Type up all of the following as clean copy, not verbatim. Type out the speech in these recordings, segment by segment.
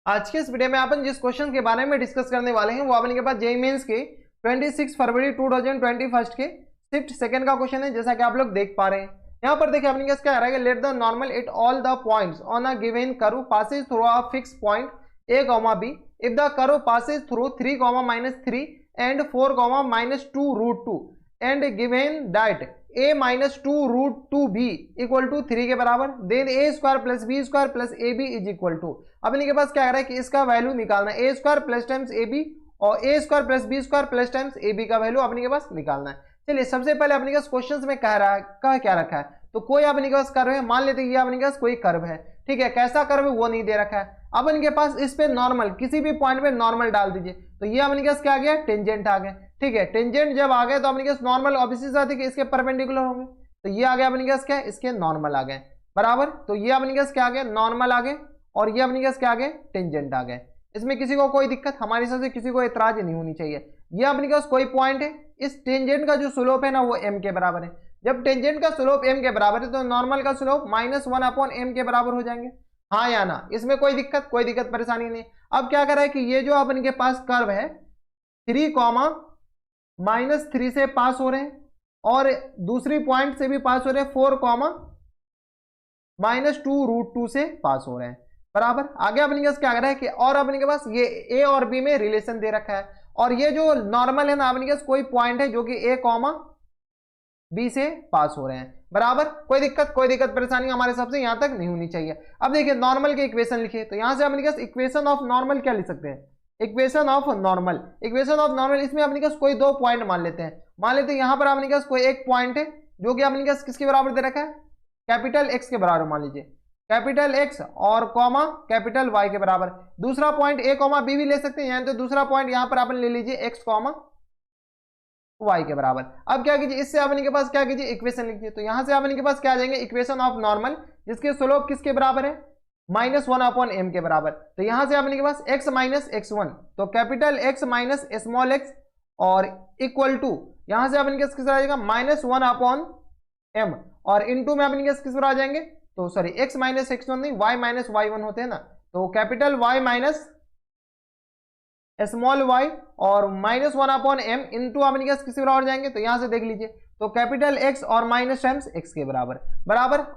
आज के इस वीडियो में अपन जिस क्वेश्चन के बारे में डिस्कस करने वाले हैं वो अपने के पास जेईई मेंस के 26 फरवरी 2021 के शिफ्ट सेकंड का क्वेश्चन है, जैसा कि आप लोग देख पा रहे हैं। यहाँ पर देखिए अपने क्या आ रहा है, let the normal at all the points on a given curve passes through a fix point a, b if the curve passes through 3, -3 and 4, -2 root 2 and given that a minus 2 root 2 b equal to 3 के बराबर, then a square plus B square plus A B is equal to, अपने के पास क्या आ रहा है कि इसका value निकालना है, a square plus times A B और a square plus B square plus times A B का वैल्यू अपने के पास निकालना है। चलिए सबसे पहले अपने के पास क्वेश्चन में कह रहा है, कह क्या रखा है, तो कोई अपने के पास कर्व है, मान लेते हैं ये अपने के पास कोई कर्व है, ठीक है, कैसा कर्व है वो नहीं दे रखा है। अब इनके पास इस पे नॉर्मल, किसी भी पॉइंट पे नॉर्मल डाल दीजिए, तो ये अपने पास क्या आ गया, टेंजेंट आ गया, ठीक है। टेंजेंट जब आ गए तो अपने पास नॉर्मल ऑब्वियसली बात है कि इसके परपेंडिकुलर होंगे, तो ये आ गया अपने पास क्या है, इसके नॉर्मल आ गए बराबर, तो ये अपने पास क्या आ गया, नॉर्मल आ गए, और ये अपने पास क्या आ गए, टेंजेंट आ गए। इसमें किसी को कोई दिक्कत, हमारे हिसाब से किसी को एतराज नहीं होनी चाहिए। ये अपने पास कोई पॉइंट है, इस टेंजेंट का जो स्लोप है ना वो m के बराबर है। जब टेंजेंट का स्लोप m के बराबर है तो नॉर्मल का स्लोप -1/m के बराबर हो जाएंगे, हाँ या ना, इसमें कोई दिक्कत परेशानी नहीं। अब क्या कर रहा है कि ये जो अपन के पास कर्व है 3, -3 से पास हो रहे हैं और दूसरी पॉइंट से भी पास हो रहे हैं, 4, -2 रूट 2 से पास हो रहे हैं बराबर। आगे अपने पास क्या कर रहा है कि और अपने के पास ये a और b में रिलेशन दे रखा है, और ये जो नॉर्मल है ना अपने पास कोई पॉइंट है जो कि a, b से पास हो रहे हैं बराबर। कोई दिक्कत परेशानी हमारे हिसाब से यहां तक नहीं होनी चाहिए। अब देखिए नॉर्मल के इक्वेशन लिखिए, तो यहां से अपने पास इक्वेशन ऑफ नॉर्मल क्या लिख सकते हैं, इक्वेशन ऑफ नॉर्मल। इसमें अपने पास कोई दो पॉइंट मान लेते हैं, यहां पर अपने पास कोई एक पॉइंट है जो कि अपने पास किसके बराबर दे रखा है, कैपिटल एक्स के बराबर मान लीजिए, कैपिटल एक्स और कॉमा कैपिटल वाई के बराबर। दूसरा पॉइंट ए, बी भी ले सकते हैं, यानी तो दूसरा पॉइंट यहां पर अपन ले लीजिए एक्स, वाई के बराबर। अब क्या कीजिए, इससे अपने के पास क्या कीजिए, इक्वेशन लिखिए, तो यहां से अपने के पास क्या आ जाएंगे, इक्वेशन ऑफ नॉर्मल जिसके स्लोप किसके बराबर है, -1/m के बराबर। तो यहां से अपने के पास x - x1, तो capital x minus small x और इक्वल टू, यहां से अपने के पास किस आ जाएगा, -1/m और इनटू में अपने के पास किस पर आ जाएंगे, तो सॉरी x - x1 नहीं, y - y1 होते हैं ना, तो capital y minus small y और -1/m इनटू अपने के किसी बराबर जाएंगे, तो यहां से देख लीजिए, तो कैपिटल x और माइनस टाइम्स x के बराबर।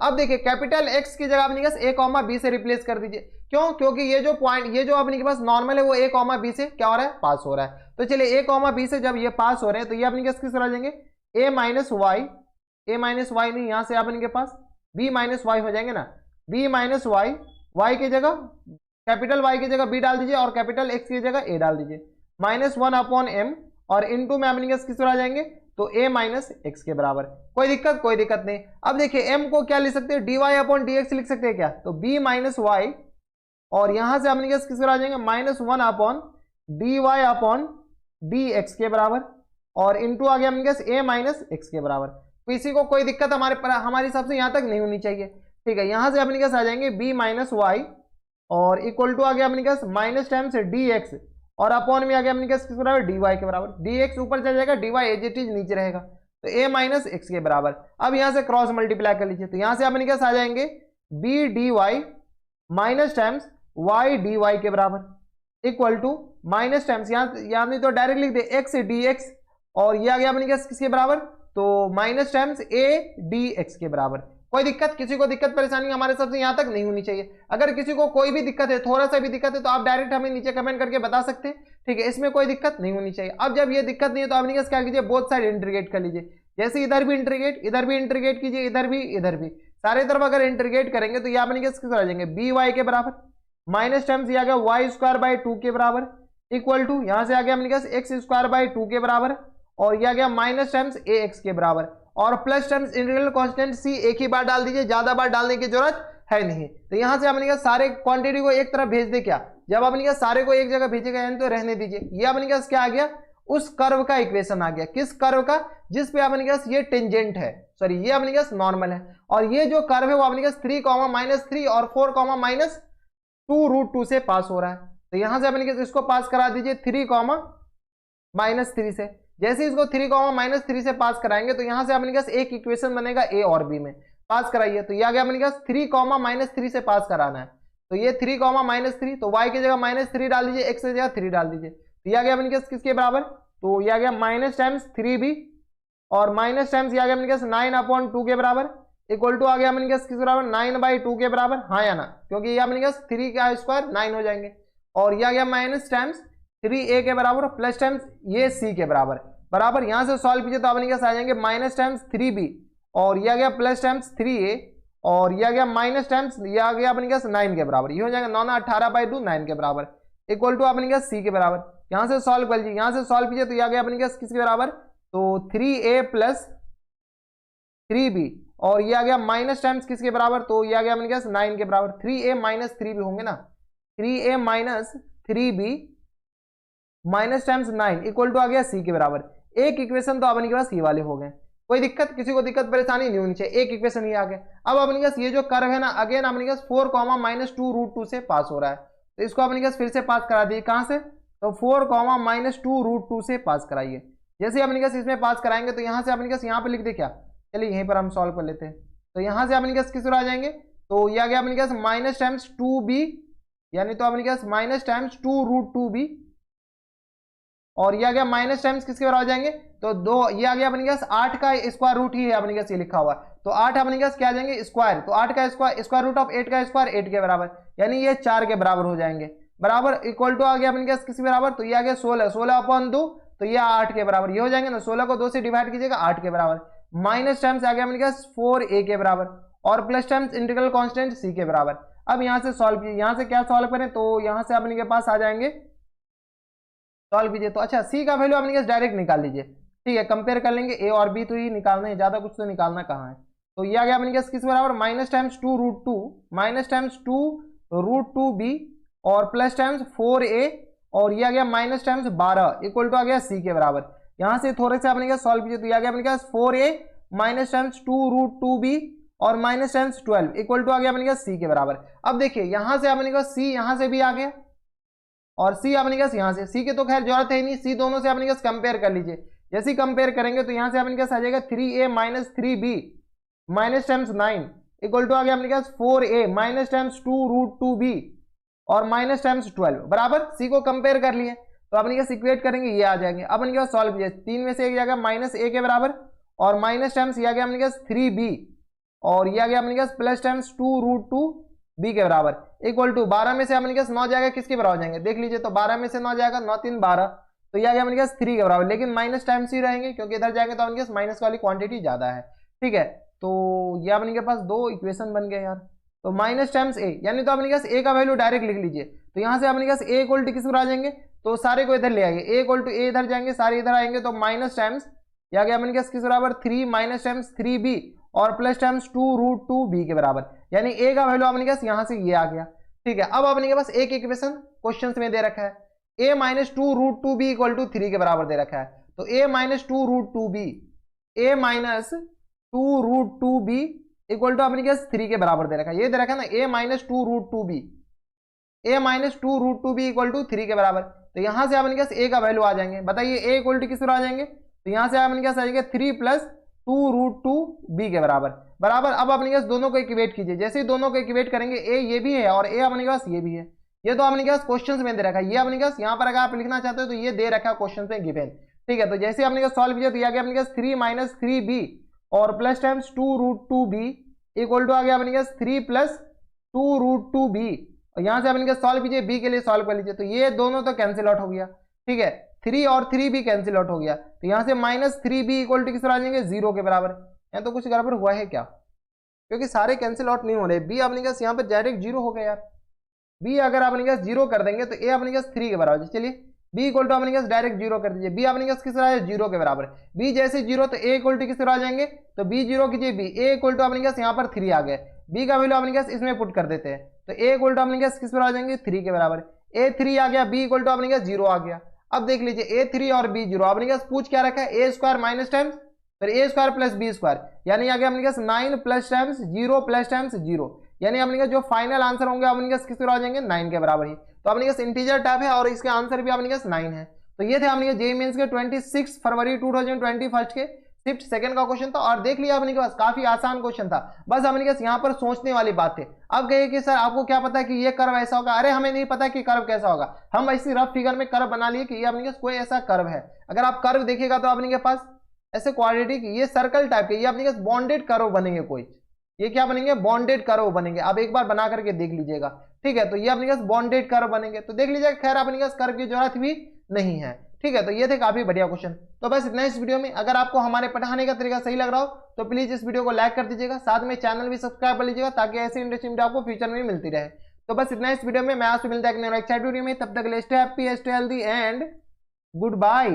अब देखिए कैपिटल x की जगह अपने के a, b से रिप्लेस कर दीजिए, क्यों, क्योंकि ये जो पॉइंट, ये जो अपने के पास नॉर्मल है वो a, b से क्या हो रहा है, पास हो रहा है। तो चलिए a, b से जब ये पास हो रहे हैं तो ये अपने के किस तरह जाएंगे, a - y नहीं, यहां से अपने के पास b - y हो जाएंगे ना, b - y की जगह कैपिटल Y की जगह B डाल दीजिए और कैपिटल X की जगह A डाल दीजिए, -1/m और इनटू में अपने किस तरह आ जाएंगे, तो A - x के बराबर। कोई दिक्कत नहीं। अब देखिए m को क्या लिख सकते हैं, dy/dx लिख सकते हैं क्या, तो b - y और यहां से अपने किस तरह आ जाएंगे, -1/dy/dx के बराबर और इनटू आ गया अपने A - x के बराबर। तो इसी को कोई दिक्कत हमारे हिसाब से यहां तक नहीं होनी चाहिए, ठीक है। यहां से अपने आ जाएंगे b - y और इक्वल टू आ गया अपने पास माइनस टाइम से dx और अपॉन में आ गया अपने किस बराबर, dy के बराबर। dx ऊपर चल जाएगा, dy एज इट इज नीचे रहेगा, तो a - x के बराबर। अब यहां से क्रॉस मल्टीप्लाई कर लीजिए, तो यहां से अपने आ जाएंगे b dy minus times y dy के बराबर इक्वल टू माइनस टाइम्स, यहां नहीं तो डायरेक्ट लिख दे x dx और ये आ गया अपने किसके बराबर, तो माइनस टाइम्स a dx के बराबर। कोई दिक्कत, किसी को दिक्कत परेशानी हमारे हिसाब से यहां तक नहीं होनी चाहिए। अगर किसी को कोई भी दिक्कत है, थोड़ा सा भी दिक्कत है, तो आप डायरेक्ट हमें नीचे कमेंट करके बता सकते हैं, ठीक है, इसमें कोई दिक्कत नहीं होनी चाहिए। अब जब ये दिक्कत नहीं है तो आपने क्या कीजिए, बोथ साइड इंटीग्रेट कर लीजिए, जैसे इधर भी इंटीग्रेट कीजिए, इधर भी सारे तरफ अगर इंटीग्रेट करेंगे तो ये आपने किस आ जाएंगे, बी वाई के बराबर माइनस टाइम्स ये आ गया y² 2 के बराबर इक्वल टू, यहां से आ गया अपने x² 2 के बराबर और ये आ गया माइनस टाइम्स ax के बराबर और plus times integral constant c एक ही बार डाल दीजिए, ज्यादा बार डालने की जरूरत है नहीं। तो यहां से आपने सारे क्वांटिटी को एक तरफ भेज दे, क्या जब आपने सारे को एक जगह भेजेगा यानी तो रहने दीजिए। ये अपने पास क्या आ गया, उस कर्व का इक्वेशन आ गया, किस कर्व का, जिस पे अपने पास ये टेंजेंट है, सॉरी ये अपने पास नॉर्मल है और ये जो कर्व है वो अपने पास 3, -3 और 4, -2 रूट 2 से पास हो रहा है। तो यहां से अपने इसको पास करा दीजिए 3, -3 से। जैसे इसको 3, -3 से पास कराएंगे तो यहां से अपने पास एक इक्वेशन बनेगा a और b में, पास कराइए, तो यह आ गया अपने पास 3, -3 से पास कराना है, तो ये 3 कॉमा -3, तो y की जगह -3 डाल दीजिए, x की जगह 3 डाल दीजिए, तो ये आ गया अपने पास किसके बराबर, तो ये आ गया माइनस टाइम्स 3b और माइनस टाइम्स ये आ गया अपने पास 9/2 के बराबर, इक्वल टू आ गया अपने पास किस बराबर 9/2 के बराबर, हाँ या ना, क्योंकि ये अपने पास 3 का स्क्वायर 9 हो जाएंगे, और ये आ गया माइनस टाइम्स 3a के बराबर प्लस टाइम्स ये c के बराबर, बराबर यहां से सॉल्व कीजिए तो अपने पास आ जाएंगे माइनस टाइम्स 3b और ये आ गया प्लस टाइम्स 3a और ये आ गया माइनस टाइम्स ये आ गया अपने पास 9 के बराबर, ये हो जाएगा 9 18/2 9 के बराबर, इक्वल टू अपने पास c के बराबर, यहां से सॉल्व कर लीजिए, यहां से सॉल्व कीजिए तो ये आ गया अपने पास किसके बराबर, तो 3a प्लस 3b और ये आ गया माइनस टाइम्स किसके बराबर, तो ये आ गया अपने पास 9 के बराबर, 3a माइनस 3b होंगे ना, 3a minus 3b minus times 9 equal to आ गया c के बराबर। एक इक्वेशन तो अपने के पास ये वाले हो गए, कोई दिक्कत, किसी को दिक्कत परेशानी नहीं होनी चाहिए, एक इक्वेशन ये आ गया। अब अपने पास ये जो कर्व है ना, अगेन अपने पास 4 -2 √2 से पास हो रहा है, तो इसको अपने पास फिर से पास करा दिए, कहां से, तो 4 -2 √2 से पास कराइए। जैसे अपने पास इसमें पास कराएंगे तो यहाँ से अपने पास यहाँ पे लिख दे क्या, चलिए यहीं पर हम सॉल्व कर लेते हैं, तो यहाँ से अपने पास किस आ जाएंगे, तो ये आ गया अपने पास माइनस टाइम्स 2b यानी तो अपने पास माइनस टाइम्स 2 √2b और ये आ गया माइनस टाइम्स किसके बराबर आ जाएंगे, तो 2 ये आ गया अपने पास 8 का स्क्वायर रूट ही है अपने पास ये लिखा हुआ, तो 8 अपने पास क्या आ जाएंगे स्क्वायर, तो 8 का स्क्वायर रूट ऑफ 8 का स्क्वायर 8 के बराबर, यानी ये 4 के बराबर हो जाएंगे, बराबर इक्वल टू आ गया अपने पास किसके बराबर, तो ये आ गया 16/2 तो ये 8 के बराबर, ये हो जाएंगे ना, 16 को 2 से डिवाइड कीजिएगा 8 के बराबर, माइनस टाइम्स आ गया अपने पास 4a के बराबर और plus times integral constant c के बराबर। अब यहाँ से सॉल्व कीजिए, यहाँ से क्या सॉल्व करें, तो यहाँ से अपने के पास आ जाएंगे, सॉल्व कीजिए तो अच्छा c का वैल्यू अपने पास डायरेक्ट निकाल लीजिए, ठीक है, कंपेयर कर लेंगे a और b तो ही निकालना है, ज्यादा कुछ तो निकालना कहाँ है, तो ये आ गया अपने पास किस बराबर minus times 2 √2 minus times 2 √2b और प्लस टाइम्स 4a और ये आ गया माइनस टाइम्स 12 इक्वल टू आ गया c के बराबर। यहाँ से थोड़े से अपने पास सॉल्व कीजिए तो ये आ गया अपने पास 4a माइनस टाइम्स 2 √2b और माइनस टाइम्स 12 इक्वल टू आ गया अपने पास c के बराबर। अब देखिए यहाँ से अपने पास c यहाँ से भी आ गया और c अपने पास यहाँ से, c की तो खैर जरूरत है नहीं, c दोनों से अपने पास कंपेयर कर लीजिए, जैसे ही कंपेयर करेंगे तो यहाँ से अपने पास आ जाएगा 3a minus 3b minus times 9 equal to आ गया अपने पास 4a माइनस टाइम्स 2 √2b और माइनस टाइम्स 12 बराबर, c को कंपेयर कर लिए तो अपने पास इक्वेट करेंगे ये आ जाएंगे। अब अपने पास सॉल्व कीजिए, 3 में से एक जाएगा माइनस a के बराबर और माइनस टाइम्स ये आ गया अपने पास 3b और ये आ गया अपने पास प्लस टाइम्स 2 √2b के बराबर इक्वल टू 12 में से अपने पास 9 जाएगा किसके बराबर जाएंगे, देख लीजिए तो 12 में से 9 जाएगा 9 3 12 तो ये आ गया अपने पास 3 के बराबर, लेकिन माइनस टाइम्स ही रहेंगे क्योंकि इधर जाएंगे तो अपने पास माइनस वाली क्वांटिटी ज्यादा है, ठीक है, तो ये अपने के पास दो इक्वेशन बन गए यार, तो माइनस टाइम्स a यानी तो अपने पास a का वैल्यू डायरेक्ट लिख लीजिए, तो यहाँ से अपने पास a इक्वल टू किस पर आ जाएंगे, तो सारे को इधर ले आएंगे, a इक्वल टू a इधर जाएंगे सारे इधर आएंगे तो माइनस टाइम्स ये आ गया अपने पास किस बराबर 3 माइनस टाइम्स 3b और प्लस टाइम्स 2 √2b के बराबर, यानी a का वैल्यू अपने पास यहाँ से ये आ गया, ठीक है। अब अपने के पास एक इक्वेशन क्वेश्चन में दे रखा है a minus 2 √2b equal to 3 के बराबर दे रखा है, तो a minus 2 √2b a minus 2 √2b equal to अपने पास 3 के बराबर दे रखा है, ये दे रखा है ना a minus 2 √2b a minus 2 √2b equal to 3 के बराबर, तो यहाँ से अपने पास a का वैल्यू आ जाएंगे, बताइए a इक्वल टू किस पर आ जाएंगे, तो यहाँ से अपने पास आ जाएंगे 3 प्लस 2 √2b के बराबर बराबर। अब अपने पास दोनों को इक्वेट कीजिए, जैसे ही दोनों को इक्वेट करेंगे a ये भी है और a अपने पास ये भी है, ये तो अपने पास क्वेश्चंस में दे रखा है, ये अपने पास यहाँ पर अगर आप लिखना चाहते हो तो ये दे रखा है क्वेश्चन में गिवन, ठीक है, तो जैसे अपने पास सॉल्व कीजिए तो ये आ गया अपने पास 3 माइनस 3b और plus times 2 √2b equal to आ गया अपने पास 3 प्लस 2 √2b और यहाँ से अपने पास सॉल्व कीजिए b के लिए सॉल्व कर लीजिए, तो ये दोनों तो कैंसिल आउट हो गया, ठीक है, 3 और 3b कैंसिल आउट हो गया, तो यहाँ से माइनस 3b इक्वल टू किस पर आ जाएंगे 0 के बराबर। यहाँ तो कुछ गड़बड़ हुआ है क्या, क्योंकि सारे कैंसिल आउट नहीं हो रहे, b अपने पास यहाँ पर डायरेक्ट 0 हो गया यार, b अगर अपने पास 0 कर देंगे तो a अपने पास 3 के बराबर, चलिए b इक्वल टू अपने पास डायरेक्ट 0 कर दीजिए, b अपने पास किस तरह है 0 के बराबर, b जैसे 0 तो a इक्वल टू किस तरह आ जाएंगे, तो b 0 कीजिए b a इक्वल टू अपने पास यहाँ पर 3 आ गए, b का वैल्यू अपने पास इसमें पुट कर देते हैं, तो a इक्वल टू अपने पास किस पर आ जाएंगे 3 के बराबर, a 3 आ गया, b इक्वल टू अपने पास 0 आ गया। अब देख लीजिए a 3 और b 0 अपने पास पूछ क्या रखा है a स्क्वायर माइनस टाइम्स फिर a square plus b square, यानी आ गया अपने पास 9 प्लस टाइम्स 0 प्लस टाइम्स 0, यानी अपने पास जो फाइनल आंसर होंगे अपने पास किस पर आ जाएंगे 9 के बराबर ही, तो अपने पास इंटीजर टाइप है और इसके आंसर भी अपने पास 9 है। तो ये थे अपने जेईई मेंस के 26 फरवरी 2021 के शिफ्ट सेकंड का क्वेश्चन था और देख लिया अपने के पास, काफी आसान क्वेश्चन था, बस अपने के पास यहाँ पर सोचने वाली बात है। अब कहिए कि सर आपको क्या पता है कि ये कर्व ऐसा होगा, अरे हमें नहीं पता कि कर्व कैसा होगा, हम ऐसी रफ फिगर में कर्व बना लिए कि ये अपने के पास कोई ऐसा कर्व है। अगर आप कर्व देखिएगा तो अपने के पास ऐसे क्वाड्रेटिक, ये सर्कल टाइप के, ये अपने के पास बॉन्डेड कर्व बनेंगे, कोई ये क्या बनेंगे, बॉन्डेड कर्व बनेंगे। आप एक बार बना करके देख लीजिएगा, ठीक है, तो ये अपने पास बॉन्डेड कर्व बनेंगे, तो देख लीजिएगा। खैर अपने पास कर्व की जरूरत भी नहीं है, ठीक है, तो ये थे काफी बढ़िया क्वेश्चन। तो बस इतना इस वीडियो में। अगर आपको हमारे पढ़ाने का तरीका सही लग रहा हो तो प्लीज इस वीडियो को लाइक कर दीजिएगा, साथ में चैनल भी सब्सक्राइब कर लीजिएगा ताकि ऐसी इंटरेस्टिंग वीडियो आपको फ्यूचर में मिलती रहे। तो बस इतना इस वीडियो में, मैं आपसे मिलता है एक नेक्स्ट वीडियो में, तब तक के लिए stay happy, stay healthy and good bye.